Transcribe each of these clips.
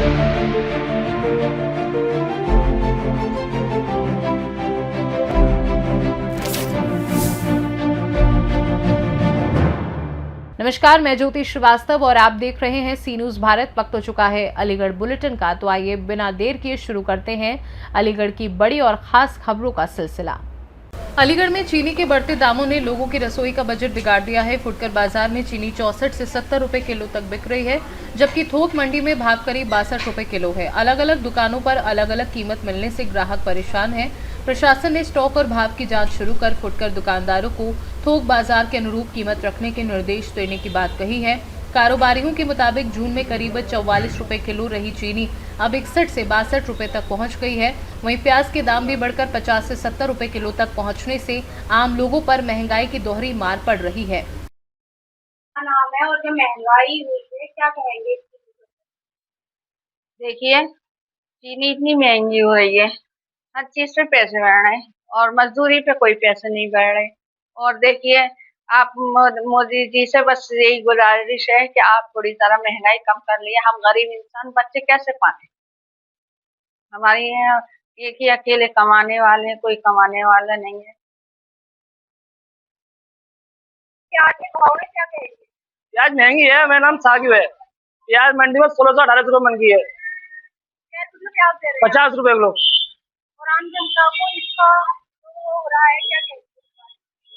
नमस्कार, मैं ज्योति श्रीवास्तव और आप देख रहे हैं सी न्यूज भारत। वक्त हो चुका है अलीगढ़ बुलेटिन का, तो आइए बिना देर किए शुरू करते हैं अलीगढ़ की बड़ी और खास खबरों का सिलसिला। अलीगढ़ में चीनी के बढ़ते दामों ने लोगों की रसोई का बजट बिगाड़ दिया है। फुटकर बाजार में चीनी 64 से 70 रुपए किलो तक बिक रही है, जबकि थोक मंडी में भाव करीब 62 रुपए किलो है। अलग अलग दुकानों पर अलग अलग कीमत मिलने से ग्राहक परेशान है। प्रशासन ने स्टॉक और भाव की जांच शुरू कर फुटकर दुकानदारों को थोक बाजार के अनुरूप कीमत रखने के निर्देश देने की बात कही है। कारोबारियों के मुताबिक जून में करीब 44 रुपए किलो रही चीनी अब 61 से 62 रुपए तक पहुंच गई है। वहीं प्याज के दाम भी बढ़कर 50 से 70 रुपए किलो तक पहुंचने से आम लोगों पर महंगाई की दोहरी मार पड़ रही है। नाम है और जो महंगाई हुई है क्या कहेंगे? देखिए, चीनी इतनी महंगी हो रही है, हर चीज पे पैसे बढ़ रहे हैं और मजदूरी पे कोई पैसे नहीं बढ़ रहे। और देखिए, आप मोदी जी से बस यही गुजारिश है कि आप थोड़ी तरह महंगाई कम कर लिए। हम गरीब इंसान बच्चे कैसे पाले? हमारी यहाँ एक ही अकेले कमाने वाले हैं, कोई कमाने वाला नहीं है। प्याज के भाव में क्या कहेंगे? प्याज महंगी है। मेरा नाम सागिब है। प्याज मंडी में 1600-1800 रुपए मंडी है। प्याज दे रहे हैं 50 रुपए किलो। और आम जनता को इसका जो हो रहा है क्या कहेंगे?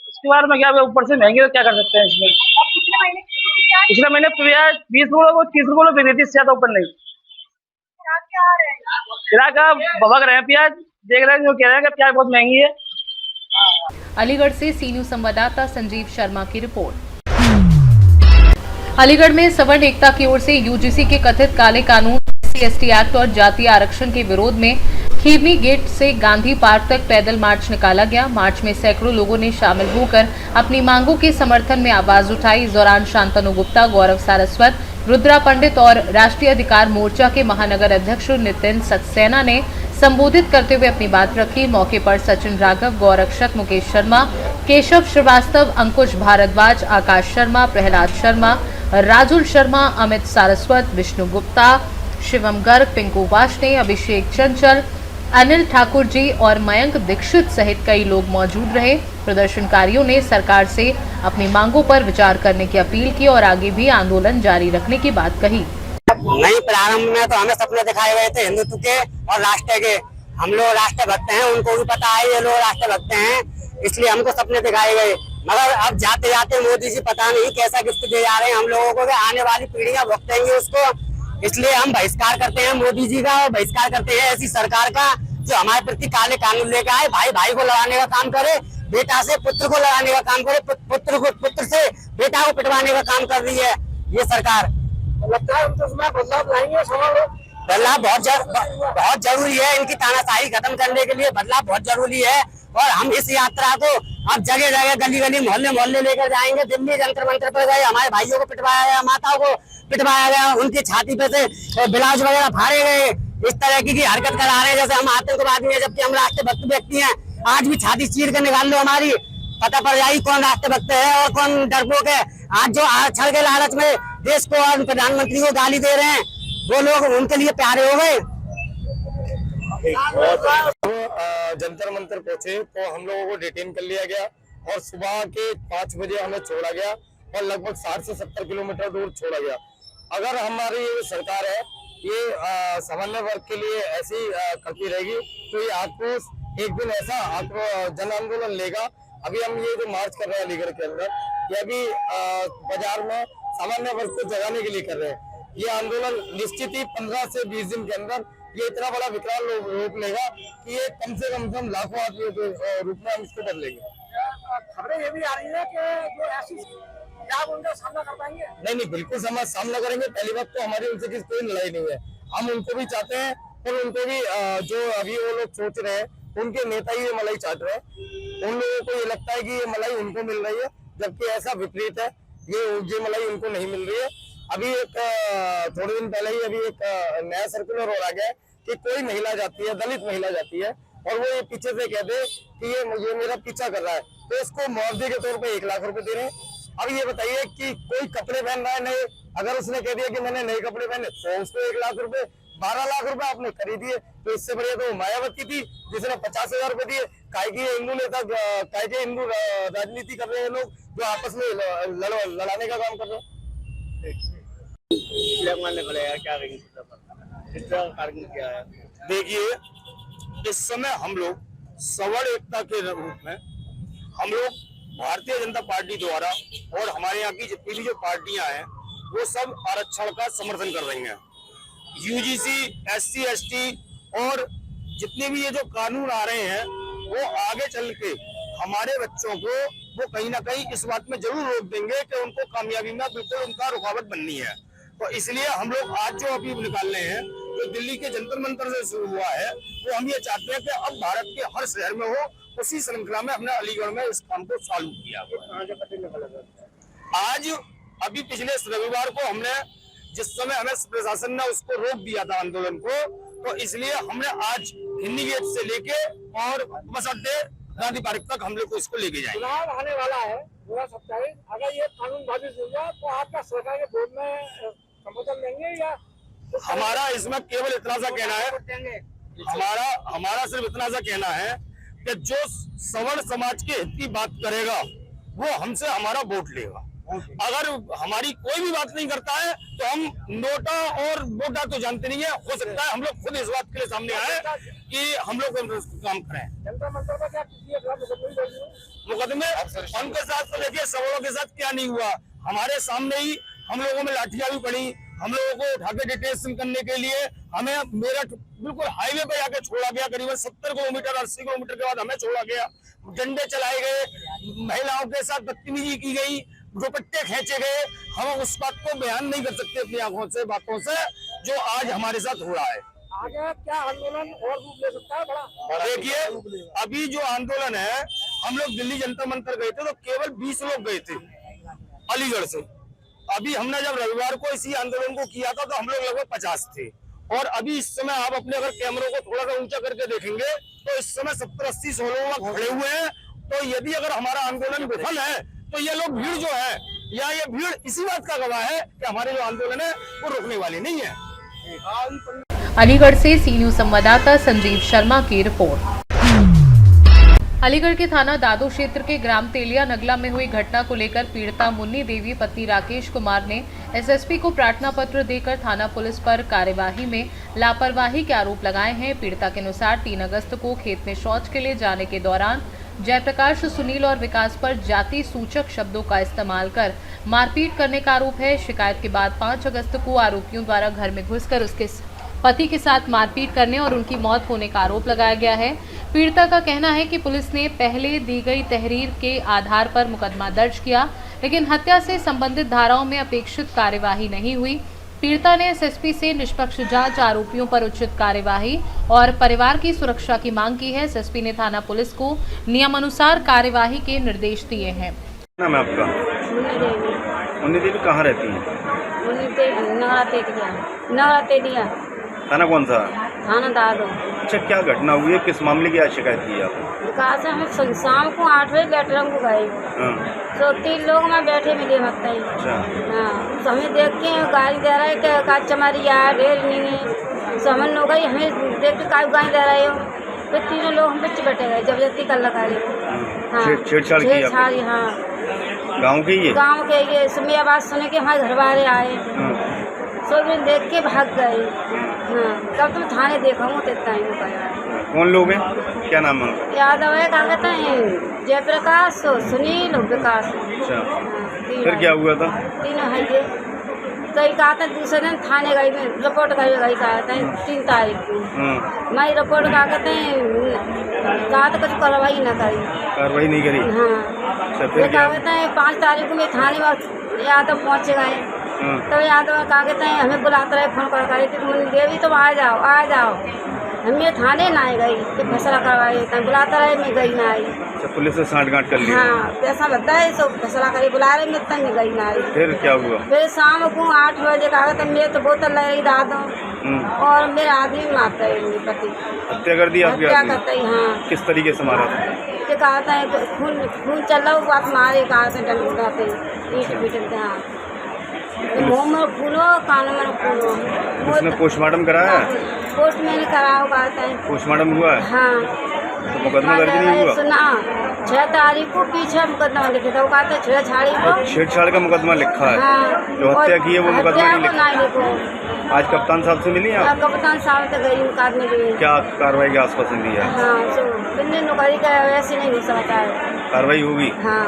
इसके बारे में क्या, ऊपर से महंगी तो क्या कर सकते हैं इसमें। और पिछले महीने पिछले महीने प्याज 20 रुपए को 30 रुपए बेची थी, इससे ज्यादा ऊपर नहीं। क्या आ रहे हैं? ग्राहक भभक रहे हैं, प्याज देख रहे हैं, जो कह रहे हैं कि प्याज बहुत महंगी है। अलीगढ़ से सी न्यूज संवाददाता संजीव शर्मा की रिपोर्ट। अलीगढ़ में सवर्ण एकता की ओर से यूजीसी के कथित काले कानून SC/ST एक्ट और जातीय आरक्षण के विरोध में खीरनी गेट से गांधी पार्क तक पैदल मार्च निकाला गया। मार्च में सैकड़ों लोगों ने शामिल होकर अपनी मांगों के समर्थन में आवाज उठाई। इस दौरान शांतनु गुप्ता, गौरव सारस्वत, रुद्रा पंडित और राष्ट्रीय अधिकार मोर्चा के महानगर अध्यक्ष नितिन सक्सेना ने संबोधित करते हुए अपनी बात रखी। मौके पर सचिन राघव, गौरक्षक मुकेश शर्मा, केशव श्रीवास्तव, अंकुश भारद्वाज, आकाश शर्मा, प्रहलाद शर्मा, राजुल शर्मा, अमित सारस्वत, विष्णु गुप्ता, शिवम गर्ग, पिंकू वाशने, अभिषेक चंचल, अनिल ठाकुर जी और मयंक दीक्षित सहित कई लोग मौजूद रहे। प्रदर्शनकारियों ने सरकार से अपनी मांगों पर विचार करने की अपील की और आगे भी आंदोलन जारी रखने की बात कही। नहीं, प्रारंभ में तो हमें सपने दिखाए गए थे हिंदुत्व के और राष्ट्र के। हम लोग राष्ट्र भक्त हैं, उनको भी पता है ये लोग राष्ट्र भक्त हैं, इसलिए हमको सपने दिखाए गए। मगर अब जाते जाते मोदी जी पता नहीं कैसा गिफ्ट दे जा रहे हैं हम लोगों को कि आने वाली पीढ़ियां भुगतेंगी उसको। इसलिए हम बहिष्कार करते हैं मोदी जी का और बहिष्कार करते हैं ऐसी सरकार का जो हमारे प्रति काले कानून लेकर आए। भाई भाई को लड़ाने का काम करे, बेटा से पुत्र को लड़ाने का काम करे, पुत्र से बेटा को पिटवाने का काम कर रही है ये सरकार। लगता है बदलाव लाएंगे। बदलाव बहुत जरूरी है। इनकी तानाशाही खत्म करने के लिए बदलाव बहुत जरूरी है। और हम इस यात्रा को अब जगह जगह, गली गली, मोहल्ले मोहल्ले लेकर जाएंगे। दिल्ली जंतर मंतर पर गए, हमारे भाइयों को पिटवाया गया, माताओं को पिटवाया गया, उनकी छाती पे से ब्लाउज वगैरह फाड़े गए। इस तरह की हरकत करा रहे हैं जैसे हम आतंकवादी हैं, जबकि हम राष्ट्रभक्त व्यक्ति हैं। आज भी छाती चीर कर निकाल लो हमारी, पता पड़ जाएगी कौन राष्ट्रभक्त है और कौन डरपोक है। आज जो छल के लालच में देश को और प्रधानमंत्री को गाली दे रहे हैं, वो लोग उनके लिए प्यारे हो गए। जंतर मंतर पहुंचे तो हम लोगों को डिटेन कर लिया गया और सुबह के 5 बजे हमें छोड़ा गया और लगभग 60 से 70 किलोमीटर दूर छोड़ा गया। अगर हमारी ये सरकार है ये सामान्य वर्ग के लिए ऐसी करती रहेगी तो ये आक्रोश एक दिन ऐसा जन आंदोलन लेगा। अभी हम ये जो मार्च कर रहे हैं अलीगढ़ के अंदर, ये अभी बाजार में सामान्य वर्ग को जगाने के लिए कर रहे हैं। ये आंदोलन निश्चित ही 15 से 20 दिन के अंदर ये इतना बड़ा विकराल रूप लेगा कि ये कम से कम लाखों आदमियों के रूप में हम इसको कर लेंगे। खबरें ये भी आ रही है कि जो ऐसी आप उनका सामना कर पाएंगे? नहीं, बिल्कुल सामना करेंगे। पहली बात तो हमारी उनसे कोई लड़ाई नहीं है। हम उनको भी चाहते हैं और उनको भी जो अभी वो लोग सोच रहे हैं, उनके नेता ही ये मलाई चाट रहे हैं। उन लोगों को ये लगता है कि ये मलाई उनको मिल रही है, जबकि ऐसा विपरीत है। ये मलाई उनको नहीं मिल रही है। अभी एक थोड़े दिन पहले ही अभी एक नया सर्कुलर हो गया है कि कोई महिला जाती है, दलित महिला जाती है और वो ये पीछे से कह दे कि ये मेरा पीछा कर रहा है, तो इसको मुआवजे के तौर पे 1 लाख रुपए दे रहे हैं। अब ये बताइए कि कोई कपड़े पहन रहा है नए, अगर उसने कह दिया कि मैंने नए कपड़े पहने तो उसको 1 लाख रुपए 12 लाख रुपए आपने खरीदी है, तो इससे बढ़िया तो मायावती थी जिसने 50,000 रुपए दिए। काय की हिंदू नेता, काय के हिंदू राजनीति कर रहे हैं लोग जो आपस में लड़ाने का काम कर रहे हैं। देखिए, इस समय हम लोग सवर्ण एकता के रूप में हम लोग भारतीय जनता पार्टी द्वारा और हमारे यहाँ की जितनी भी जो पार्टियां हैं वो सब आरक्षण का समर्थन कर रही हैं। यूजीसी, एससी, एसटी और जितने भी ये जो कानून आ रहे हैं वो आगे चल के हमारे बच्चों को वो कहीं ना कहीं इस बात में जरूर रोक देंगे कि उनको कामयाबी में बिल्कुल उनका रुकावट बननी है। तो इसलिए हम लोग आज जो अभी निकाल रहे हैं जो दिल्ली के जंतर मंतर से शुरू हुआ है वो हम ये चाहते हैं कि अब भारत के हर शहर में हो। उसी श्रृंखला में हमने अलीगढ़ में इस काम को चालू किया। आज अभी पिछले रविवार को हमने, जिस समय हमें प्रशासन ने उसको रोक दिया था आंदोलन को, तो इसलिए हमने आज हिंदी गेट से लेके और बस अड्डे गांधी पार्क तक हम लोग को इसको लेके जाएंगे। चुनाव आने वाला है 2027, अगर ये कानून बाधित होगा तो आपका सरकार के बोर्ड में संबोधन देंगे या हमारा इसमें केवल इतना सा कहना है, हमारा सिर्फ इतना सा कहना है कि जो सवर्ण समाज के हित की बात करेगा वो हमसे हमारा वोट लेगा। अगर हमारी कोई भी बात नहीं करता है तो हम नोटा और वोटा तो जानते नहीं है, हो सकता है हम लोग खुद इस बात के लिए सामने आए कि हम लोग काम करें। जनता मंत्र में क्या किसी के खिलाफ मुकदमे उनके साथ तो देखिए सवर्णों के साथ क्या नहीं हुआ, हमारे सामने ही हम लोगों में लाठियां भी पड़ी। हम लोगों को उठा के डिटेंशन करने के लिए हमें मेरठ बिल्कुल हाईवे पे जाके छोड़ा गया। करीबन 70 किलोमीटर 80 किलोमीटर के बाद हमें छोड़ा गया। डंडे चलाए गए, महिलाओं के साथ बदतमीजी की गई, दुपट्टे खींचे गए। हम उस बात को बयान नहीं कर सकते अपनी आंखों से, बातों से, जो आज हमारे साथ हो रहा है। आगे क्या आंदोलन और रूप ले सकता है बड़ा? देखिए, अभी जो आंदोलन है, हम लोग दिल्ली जंतर मंतर गए थे तो केवल 20 लोग गए थे अलीगढ़ से। अभी हमने जब रविवार को इसी आंदोलन को किया था तो हम लोग लगभग 50 थे। और अभी इस समय आप अपने अगर कैमरों को थोड़ा सा ऊंचा करके देखेंगे तो इस समय 70-80 लोग खड़े हुए हैं। तो यदि अगर हमारा आंदोलन विफल है तो ये लोग भीड़ जो है, या ये भीड़ इसी बात का गवाह है कि हमारे जो आंदोलन है वो रुकने वाली नहीं है। अलीगढ़ से सी न्यूज संवाददाता संजीव शर्मा की रिपोर्ट। अलीगढ़ के थाना दादो क्षेत्र के ग्राम तेलिया नगला में हुई घटना को लेकर पीड़िता मुन्नी देवी पति राकेश कुमार ने एसएसपी को प्रार्थना पत्र देकर थाना पुलिस पर कार्यवाही में लापरवाही के आरोप लगाए हैं। पीड़िता के अनुसार 3 अगस्त को खेत में शौच के लिए जाने के दौरान जयप्रकाश, सुनील और विकास पर जाति सूचक शब्दों का इस्तेमाल कर मारपीट करने का आरोप है। शिकायत के बाद 5 अगस्त को आरोपियों द्वारा घर में घुसकर उसके पति के साथ मारपीट करने और उनकी मौत होने का आरोप लगाया गया है। पीड़िता का कहना है कि पुलिस ने पहले दी गई तहरीर के आधार पर मुकदमा दर्ज किया, लेकिन हत्या से संबंधित धाराओं में अपेक्षित कार्यवाही नहीं हुई। पीड़िता ने एसएसपी से निष्पक्ष जांच, आरोपियों पर उचित कार्यवाही और परिवार की सुरक्षा की मांग की है। एसएसपी ने थाना पुलिस को नियमानुसार कार्यवाही के निर्देश दिए हैं। नाम है आपका? मुन्नी देवी कहाँ रहती हैं? नवरातेरिया। थाना कौन सा? थाना दादो। अच्छा, क्या घटना हुई है, किस मामले की आज शिकायत की आप? कहा से हमें शाम को 8 बजे लेटरम को गए, तो 3 लोग में बैठे मिले लगता है। अच्छा। हाँ, तो हमें देख के गाड़ी दे रहा है कि काच हमारी यार ढेर नहीं है, समझ हो गई। हमें देख के काच गाड़ी दे रहे हो, तो 3 लोग हम बच्चे बैठे गए, जबरदस्ती कर लगा रहे। हाँ, छेड़छाड़ की? हाँ, गाँव के ये? गाँव के ये सुनी आवाज़ सुने के हमारे घर वाले आए, सो भी देख के भाग गए। हाँ, कब तुम थाने देखा हूँ तो इतना ही। कौन लोग हैं, क्या नाम है? यादव है, क्या कहते हैं, जयप्रकाश, सुनील, विकास। अच्छा, हाँ, फिर क्या हुआ था? 3 है ये। तो ये कहा था दूसरे दिन थाने गई, रिपोर्ट गई कहा था 3 तारीख को। मैं रिपोर्ट कहा कहते हैं, कहा तो कुछ कार्रवाई न करी, कार्रवाई नहीं करी। हाँ, अच्छा, फिर क्या? कहते हैं 5 तारीख को मैं थाने में यादव पहुँच गए। तो यादव कहा कहते हैं हमें बुलाते रहे, फोन कर रही थी देवी तुम आ जाओ आ जाओ। हम ये थाने ना आई गई कि फैसला करवाई, तब बुलाता रहे, मैं गई ना आई। अच्छा, पुलिस से साठगांठ कर ली? हाँ, पैसा लगता है, सब फैसला करे बुला रहे, मैं तक गई ना आई। फिर क्या हुआ? फिर शाम को 8 बजे कहा था मेरे तो बोतल लग रही दादो, और मेरा आदमी मारता है, मेरे पति हत्या कर दी आपके? क्या करता है। हाँ, किस तरीके से मारा था? ये कहा था खून चल रहा, बात मारे, कहा से डंडे ईट पीट। हाँ, मुंह में फूलो कानों में फूलो। उसने पोस्टमार्टम कराया है? पोस्ट मैंने कराया होगा। पोस्टमार्टम हुआ है? हाँ तो मुकदमा दर्ज नहीं हुआ? सुना 6 तारीख को पीछे मुकदमा लिखे था, वो कहते 6 छाड़ी को छेड़छाड़ का मुकदमा लिखा है। हाँ, जो हत्या की है वो मुकदमा नहीं लिखा। लिखा। आज कप्तान साहब से मिली आप? कप्तान साहब तक गई मुकाद में गई। क्या कार्रवाई के आसपास दी है? हाँ जो बिन्ने नौकरी का वैसे नहीं हो सकता है। कार्रवाई होगी? हाँ।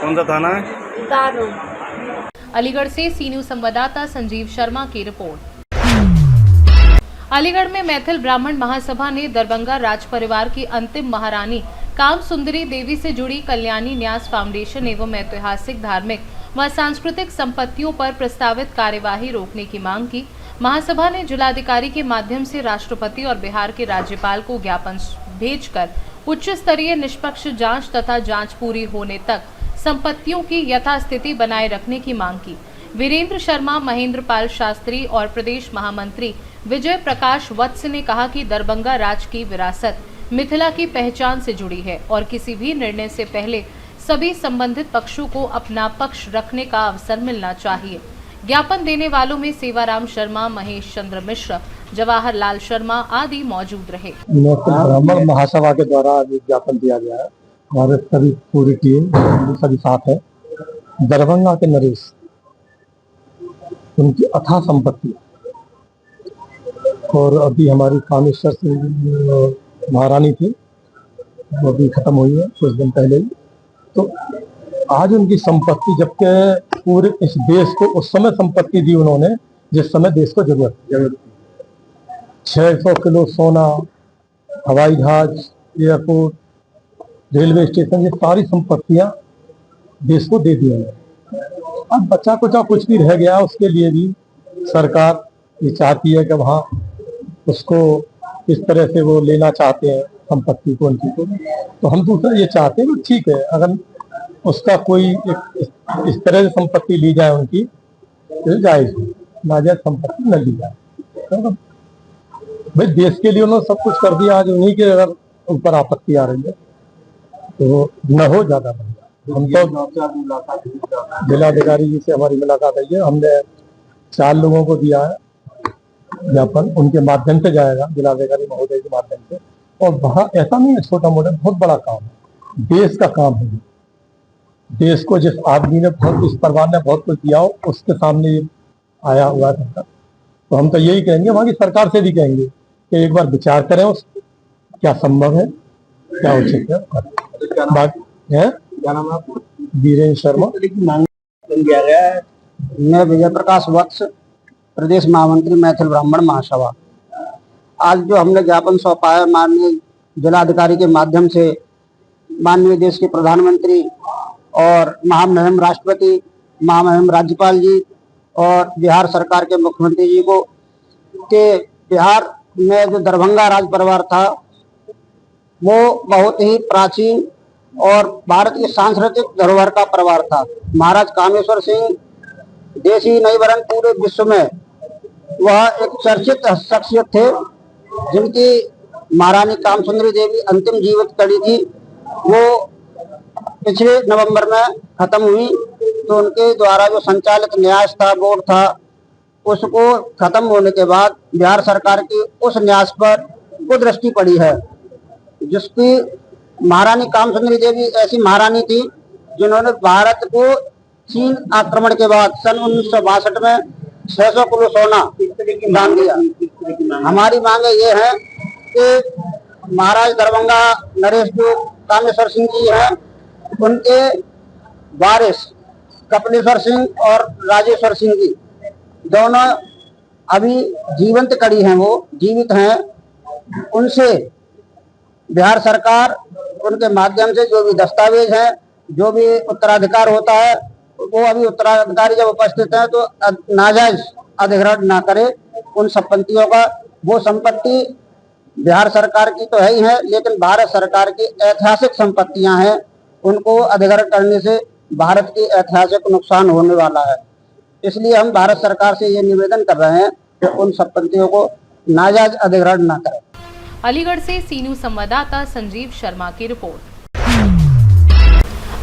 कौन सा थाना है? दारू। अलीगढ़ से सी न्यूज संवाददाता संजीव शर्मा की रिपोर्ट। अलीगढ़ में मैथिल ब्राह्मण महासभा ने दरभंगा राज परिवार की अंतिम महारानी काम सुंदरी देवी से जुड़ी कल्याणी न्यास फाउंडेशन एवं ऐतिहासिक धार्मिक व सांस्कृतिक संपत्तियों पर प्रस्तावित कार्यवाही रोकने की मांग की। महासभा ने जिलाधिकारी के माध्यम से राष्ट्रपति और बिहार के राज्यपाल को ज्ञापन भेजकर उच्च स्तरीय निष्पक्ष जांच तथा जांच पूरी होने तक संपत्तियों की यथास्थिति बनाए रखने की मांग की। वीरेंद्र शर्मा, महेंद्र पाल शास्त्री और प्रदेश महामंत्री विजय प्रकाश वत्स ने कहा कि दरभंगा राज की विरासत मिथिला की पहचान से जुड़ी है और किसी भी निर्णय से पहले सभी संबंधित पक्षों को अपना पक्ष रखने का अवसर मिलना चाहिए। ज्ञापन देने वालों में सेवाराम शर्मा, महेश चंद्र मिश्र, जवाहर लाल शर्मा आदि मौजूद रहे। ब्राह्मण महासभा के द्वारा आज ज्ञापन दिया गया है। हमारे सभी पूरी टीम सभी साथ है। दरभंगा के नरेश, उनकी अथाह संपत्ति और अभी हमारी कामेश्वर सिंह महारानी थी, वो भी खत्म हुई है कुछ दिन पहले ही। तो आज उनकी संपत्ति, जबकि पूरे इस देश को उस समय संपत्ति दी उन्होंने जिस समय देश को जरूरत थी। 600 किलो सोना, हवाई जहाज, एयरपोर्ट, रेलवे स्टेशन, ये सारी संपत्तियां देश को दे दी है। अब बचा कुचा कुछ भी रह गया, उसके लिए भी सरकार ये चाहती है कि वहाँ उसको किस तरह से वो लेना चाहते हैं संपत्ति को उनकी को। तो हम दूसरा ये चाहते हैं कि ठीक है, अगर उसका कोई इस तरह से संपत्ति ली जाए उनकी तो जायज, नाजायज संपत्ति न ली जाए। तो भाई देश के लिए उन्होंने सब कुछ कर दिया, आज उन्हीं के अगर ऊपर आपत्ति आ रही है तो न हो ज्यादा बढ़िया। हम तो जिलाधिकारी जी से हमारी मुलाकात हुई है, हमने 4 लोगों को दिया है ज्ञापन, उनके माध्यम से जाएगा जिलाधिकारी महोदय के माध्यम से। और वहाँ ऐसा नहीं है छोटा मोटा, बहुत बड़ा काम है, देश का काम है। देश को जिस आदमी ने इस परिवार ने बहुत कुछ दिया हो, उसके सामने आया हुआ है। तो हम तो यही कहेंगे, वहाँ की सरकार से भी कहेंगे कि एक बार विचार करें उस क्या संभव है, क्या उचित है। क्या नाम है आपका? वीरेंद्र शर्मा। मैं विजय प्रकाश वत्स, प्रदेश महामंत्री मैथिल ब्राह्मण महासभा। आज जो हमने ज्ञापन सौंपा है माननीय जिलाधिकारी के माध्यम से माननीय देश के प्रधानमंत्री और महामहिम राष्ट्रपति, महामहिम राज्यपाल जी और बिहार सरकार के मुख्यमंत्री जी को, कि बिहार में जो दरभंगा राज परिवार था वो बहुत ही प्राचीन और भारत की सांस्कृतिक धरोहर का परिवार था। महाराज कामेश्वर सिंह देश ही नहीं वरन पूरे विश्व में वह एक चर्चित शख्सियत थे, जिनकी महारानी कामसुंदरी देवी अंतिम जीवित कड़ी थी। वो पिछले नवंबर में खत्म हुई, तो उनके द्वारा जो संचालित न्यास था, बोर्ड था, उसको खत्म होने के बाद बिहार सरकार की उस न्यास पर कुदृष्टि पड़ी है, जिसकी महारानी कामसुंदरी देवी ऐसी महारानी थी जिन्होंने भारत को चीन आक्रमण के बाद सन 1962 में 600 किलो सोना दान दिया। हमारी मांगे ये है कि महाराज दरभंगा नरेश जो कामेश्वर सिंह जी हैं, उनके वारिस कपिलेश्वर सिंह और राजेश्वर सिंह जी दोनों अभी जीवंत कड़ी हैं, वो जीवित हैं। उनसे बिहार सरकार उनके माध्यम से जो भी दस्तावेज है, जो भी उत्तराधिकार होता है, वो अभी उत्तराधिकारी जब उपस्थित है तो नाजायज अधिग्रहण ना करे उन संपत्तियों का। वो संपत्ति बिहार सरकार की तो है ही है, लेकिन भारत सरकार की ऐतिहासिक संपत्तियां हैं, उनको अधिग्रहण करने से भारत की ऐतिहासिक नुकसान होने वाला है। इसलिए हम भारत सरकार से ये निवेदन कर रहे हैं कि उन संपत्तियों को नाजायज अधिग्रहण ना करें। अलीगढ़ से सी न्यूज संवाददाता संजीव शर्मा की रिपोर्ट।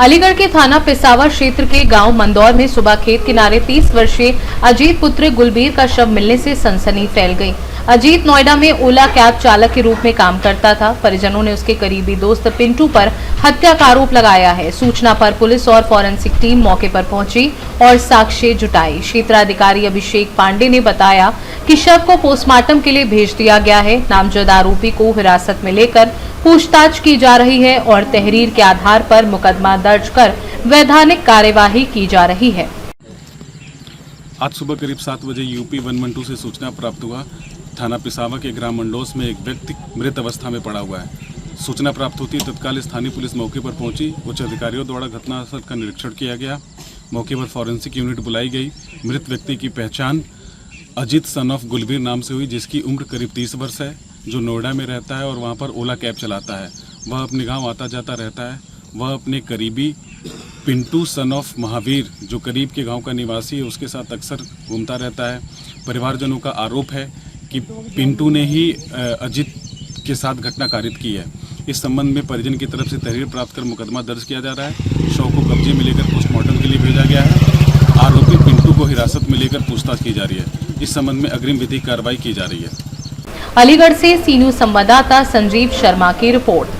अलीगढ़ के थाना पिसावा क्षेत्र के गांव मंदौर में सुबह खेत किनारे 30 वर्षीय अजीत पुत्र गुलबीर का शव मिलने से सनसनी फैल गई। अजीत नोएडा में ओला कैब चालक के रूप में काम करता था। परिजनों ने उसके करीबी दोस्त पिंटू पर हत्या का आरोप लगाया है। सूचना पर पुलिस और फॉरेंसिक टीम मौके पर पहुंची और साक्ष्य जुटाई। क्षेत्राधिकारी अभिषेक पांडे ने बताया कि शव को पोस्टमार्टम के लिए भेज दिया गया है। नामजद आरोपी को हिरासत में लेकर पूछताछ की जा रही है और तहरीर के आधार पर मुकदमा दर्ज कर वैधानिक कार्यवाही की जा रही है। आज सुबह करीब 7 बजे यूपी 112 से सूचना प्राप्त हुआ, थाना पिसावा के ग्राम मंडोस में एक व्यक्ति मृत अवस्था में पड़ा हुआ है। सूचना प्राप्त होती तत्काल स्थानीय पुलिस मौके पर पहुंची। उच्च अधिकारियों द्वारा घटनास्थल का निरीक्षण किया गया। मौके पर फॉरेंसिक यूनिट बुलाई गई। मृत व्यक्ति की पहचान अजीत सन ऑफ गुलबीर नाम से हुई, जिसकी उम्र करीब 30 वर्ष है, जो नोएडा में रहता है और वहाँ पर ओला कैब चलाता है। वह अपने गाँव आता जाता रहता है। वह अपने करीबी पिंटू सन ऑफ महावीर, जो करीब के गांव का निवासी है, उसके साथ अक्सर घूमता रहता है। परिवारजनों का आरोप है कि पिंटू ने ही अजीत के साथ घटना कारित की है। इस संबंध में परिजन की तरफ से तहरीर प्राप्त कर मुकदमा दर्ज किया जा रहा है। शव को कब्जे में लेकर पोस्टमार्टम के लिए भेजा गया है। आरोपी पिंटू को हिरासत में लेकर पूछताछ की जा रही है। इस संबंध में अग्रिम विधिक कार्रवाई की जा रही है। अलीगढ़ से सीनू संवाददाता संजीव शर्मा की रिपोर्ट।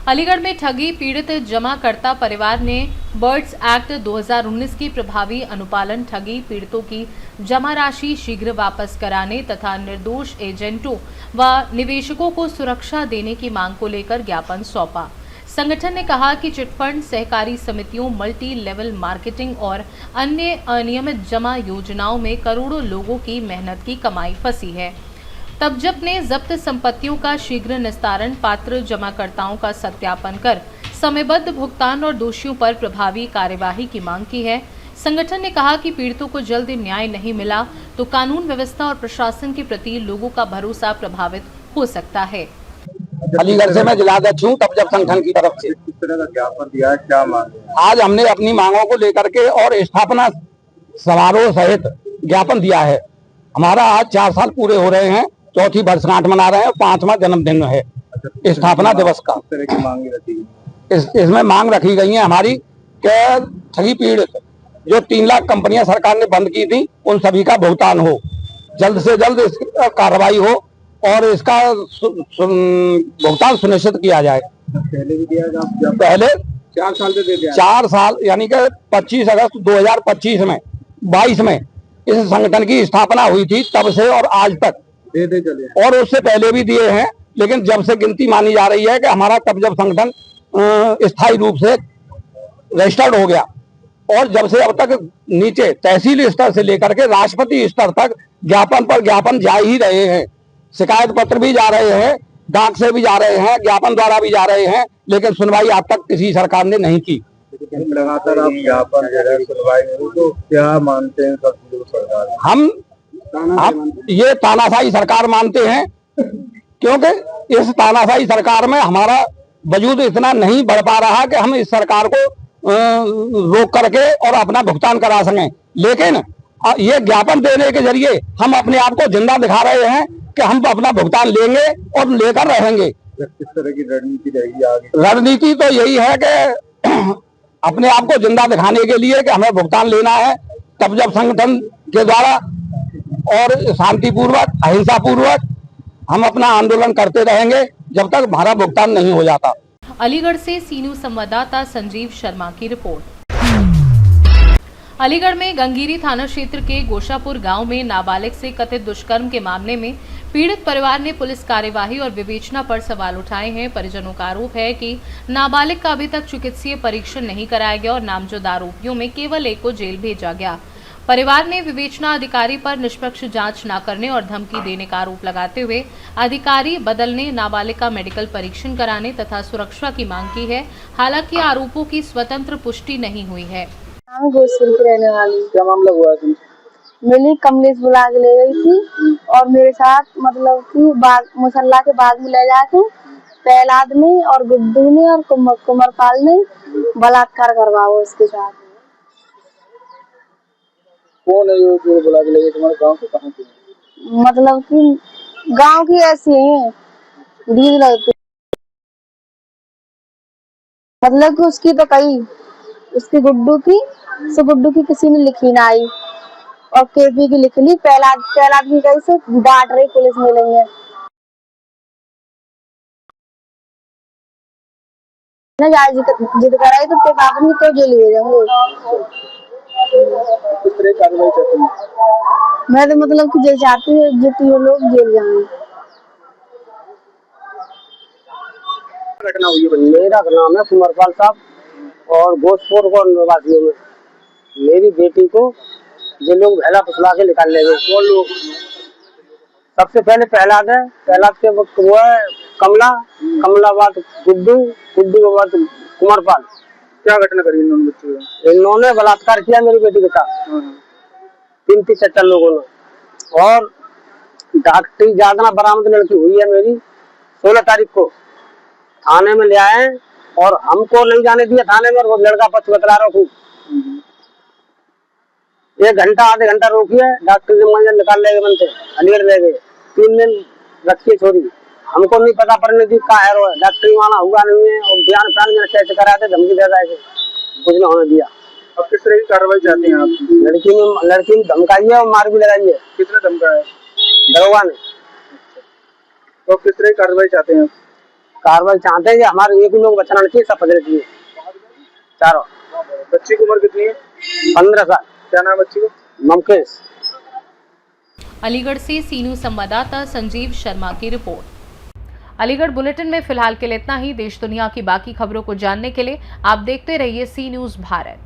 अलीगढ़ में ठगी पीड़ित जमाकर्ता परिवार ने बर्ड्स एक्ट 2019 की प्रभावी अनुपालन, ठगी पीड़ितों की जमा राशि शीघ्र वापस कराने तथा निर्दोष एजेंटों व निवेशकों को सुरक्षा देने की मांग को लेकर ज्ञापन सौंपा। संगठन ने कहा कि चिटफंड, सहकारी समितियों, मल्टी लेवल मार्केटिंग और अन्य अनियमित जमा योजनाओं में करोड़ों लोगों की मेहनत की कमाई फंसी है। तबजब ने जब्त संपत्तियों का शीघ्र निस्तारण, पात्र जमाकर्ताओं का सत्यापन कर समयबद्ध भुगतान और दोषियों पर प्रभावी कार्यवाही की मांग की है। संगठन ने कहा कि पीड़ितों को जल्द न्याय नहीं मिला तो कानून व्यवस्था और प्रशासन के प्रति लोगों का भरोसा प्रभावित हो सकता है। अलीगढ़ से मैं जिलाध्यक्ष हूँ तबजब संगठन की तरफ से। किस तरह का ज्ञापन दिया है, क्या मांग है? आज हमने अपनी मांगों को लेकर के और स्थापना समारोह सहित ज्ञापन दिया है। हमारा आज 4 साल पूरे हो रहे हैं, चौथी वर्षगांठ मना रहे हैं, 5वां जन्मदिन है स्थापना दिवस का। किस तरह की मांग रखी गई? इसमें मांग रखी गई है हमारी कि ठगी पीड़ित जो 3 लाख कंपनियां सरकार ने बंद की थी, उन सभी का भुगतान हो, जल्द से जल्द इसकी कार्रवाई हो और इसका भुगतान सुनिश्चित किया जाए। पहले भी दिया गया? पहले 4 साल से दे दिया। 4 साल यानी कि 25 अगस्त 2025 में 22 में इस संगठन की स्थापना हुई थी, तब से और आज तक दे चले। और उससे पहले भी दिए हैं, लेकिन जब से गिनती मानी जा रही है कि हमारा तबजब संगठन स्थायी रूप से रजिस्टर्ड हो गया और जब से अब तक नीचे तहसील स्तर से लेकर के राष्ट्रपति स्तर तक ज्ञापन पर ज्ञापन जा ही रहे हैं। शिकायत पत्र भी जा रहे हैं, डाक से भी जा रहे हैं, ज्ञापन द्वारा भी जा रहे हैं, लेकिन सुनवाई आज तक किसी सरकार ने नहीं की। लगातार आप ज्ञापन सुनवाई, तो क्या मानते हैं सरकार? हम ये तानाशाही सरकार मानते हैं, क्योंकि इस तानाशाही सरकार में हमारा वजूद इतना नहीं बढ़ पा रहा कि हम इस सरकार को रोक करके और अपना भुगतान करा सकें। लेकिन ये ज्ञापन देने के जरिए हम अपने आप को जिंदा दिखा रहे हैं कि हम अपना भुगतान लेंगे और लेकर रहेंगे। किस तरह की रणनीति रहेगी आगे? रणनीति तो यही है कि अपने आप को जिंदा दिखाने के लिए कि हमें भुगतान लेना है, तबजब संगठन के द्वारा और शांतिपूर्वक, अहिंसा पूर्वक हम अपना आंदोलन करते रहेंगे जब तक हमारा भुगतान नहीं हो जाता। अलीगढ़ से सीनू संवाददाता संजीव शर्मा की रिपोर्ट। अलीगढ़ में गंगीरी थाना क्षेत्र के गोशापुर गांव में नाबालिग से कथित दुष्कर्म के मामले में पीड़ित परिवार ने पुलिस कार्यवाही और विवेचना पर सवाल उठाए हैं। परिजनों का आरोप है कि नाबालिग का अभी तक चिकित्सीय परीक्षण नहीं कराया गया और नामजद आरोपियों में केवल एक को जेल भेजा गया। परिवार ने विवेचना अधिकारी पर निष्पक्ष जांच न करने और धमकी देने का आरोप लगाते हुए अधिकारी बदलने, नाबालिग का मेडिकल परीक्षण कराने तथा सुरक्षा की मांग की है। हालांकि आरोपों की स्वतंत्र पुष्टि नहीं हुई है। घोषपुर की रहने वाली। क्या मामला हुआ है? मिली कमलेश बुला के ले गई थी और मेरे साथ मतलब कि बाग मुसल्ला के बाग में ले जाके पहला आदमी और गुड्डू ने और कुमरपाल ने बलात्कार करवाया उसके साथ। कौन है जो बुला के ले गए? तुम्हारे गांव के कहाँ के? मतलब कि गांव की ऐसी है, दीद लगती मतलब कि उसकी तो कही, उसकी गुड्डू की, सो गुड्डू की किसी ने लिखी ना आई और केपी की लिख ली। पहला की कही से डांट रही पुलिस मिलेंगे ना, जायज जिद कराई तो पापा ने तो जेल भेजेंगे। किस तरह की कार्रवाई चाहते हैं? मैं तो मतलब कि जेल चाहती हूँ, जो तीनों लोग जेल जाएं। घटना हुई है? मेरा नाम है कुमरपाल साहब और घोषपुर को निवासियों में मेरी बेटी को ये लोग भैला फुसला के निकाल ले गए। कौन लोग? सबसे पहले प्रहलाद है, प्रहलाद के वक्त वो है कमला, कमला बाद गुड्डू, गुड्डू के बाद कुमरपाल। क्या घटना करी इन्होंने बच्चों को? इन्होंने बलात्कार किया मेरी बेटी के साथ, 3-4 लोगों ने। और डॉक्टरी जादना बरामद लड़की हुई है मेरी 16 तारीख को, थाने में ले आए और हमको नहीं जाने दिया थाने में, और वो लड़का पक्ष बतला रहा हूँ। 1 घंटा आधे घंटा रोकिए, डॉक्टर ने मुझे निकाल ले गए, बनते अलीगढ़ ले गए। 3 दिन रखिए छोड़ी, हमको नहीं पता पड़ने दी का है, डॉक्टरी माना हुआ नहीं है और बयान मैंने कैसे कराया थे, धमकी दे रहा है, कुछ नहीं होने दिया। अब किस तरह की कार्रवाई चाहते हैं आप? लड़की ने धमकाई है और मार भी लगाई है। किसने धमकाया? दरोगा ने। तो किस तरह की कार्रवाई चाहते हैं? कार्रवाई चाहते हैं कि हमारे एक लोग बचना चाहिए, सब पकड़े चाहिए चारों। बच्ची की उम्र कितनी है? 15 साल। क्या नाम बच्ची को? मुमकेश। अलीगढ़ से सीनू संवाददाता संजीव शर्मा की रिपोर्ट। अलीगढ़ बुलेटिन में फिलहाल के लिए इतना ही। देश दुनिया की बाकी खबरों को जानने के लिए आप देखते रहिए सी न्यूज़ भारत।